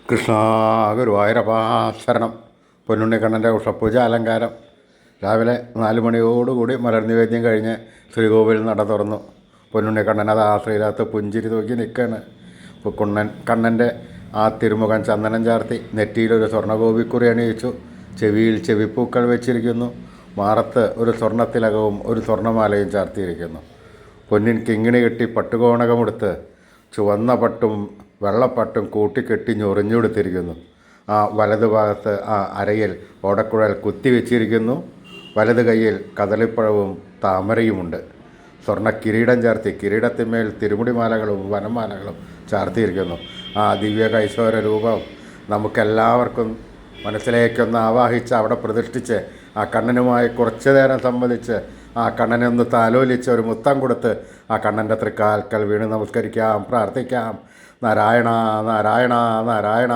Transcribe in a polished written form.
കൃഷ്ണ ഗുരുവായൂരപ്പ ശരണം. പൊന്നുണ്ണിക്കണ്ണൻ്റെ ഉഷപ്പൂജ അലങ്കാരം. രാവിലെ 4 മണിയോടുകൂടി മലർനിവേദ്യം കഴിഞ്ഞ് ശ്രീകോവിൽ നട തുറന്നു. പൊന്നുണ്ണിക്കണ്ണൻ അത് ശ്രീരാത്ത് പുഞ്ചിരി തൂക്കി നിൽക്കുകയാണ്. ഇപ്പോൾ കണ്ണൻ്റെ ആ തിരുമുഖം ചന്ദനം ചാർത്തി, നെറ്റിയിലൊരു സ്വർണ്ണഗോപിക്കുറി അണിയിച്ചു, ചെവിയിൽ ചെവിപ്പൂക്കൾ വെച്ചിരിക്കുന്നു, മാറത്ത് ഒരു സ്വർണ്ണത്തിലകവും ഒരു സ്വർണ്ണമാലയും ചാർത്തിയിരിക്കുന്നു. പൊന്നിൻ കിങ്ങിണി കെട്ടി പട്ടുകോണകമെടുത്ത് ചുവന്ന പട്ടും വെള്ളപ്പട്ടും കൂട്ടിക്കെട്ടി ഞൊറിഞ്ഞെടുത്തിരിക്കുന്നു. ആ വലതു ഭാഗത്ത് ആ അരയിൽ ഓടക്കുഴൽ കുത്തിവെച്ചിരിക്കുന്നു. വലത് കൈയിൽ കദളിപ്പഴവും താമരയുമുണ്ട്. സ്വർണ്ണ കിരീടം ചാർത്തി, കിരീടത്തിന്മേൽ തിരുമുടിമാലകളും വനമാലകളും ചാർത്തിയിരിക്കുന്നു. ആ ദിവ്യ കൈശോര രൂപം നമുക്കെല്ലാവർക്കും മനസ്സിലേക്കൊന്ന് ആവാഹിച്ച് അവിടെ പ്രതിഷ്ഠിച്ച് ആ കണ്ണനുമായി കുറച്ചു നേരം സംബന്ധിച്ച് ആ കണ്ണനെ ഒന്ന് താലോലിച്ച് ഒരു മുത്തം കൊടുത്ത് ആ കണ്ണൻ്റെ തൃക്കാൽക്കൽ വീണ് നമസ്കരിക്കാം, പ്രാർത്ഥിക്കാം. നാരായണ നാരായണ നാരായണ.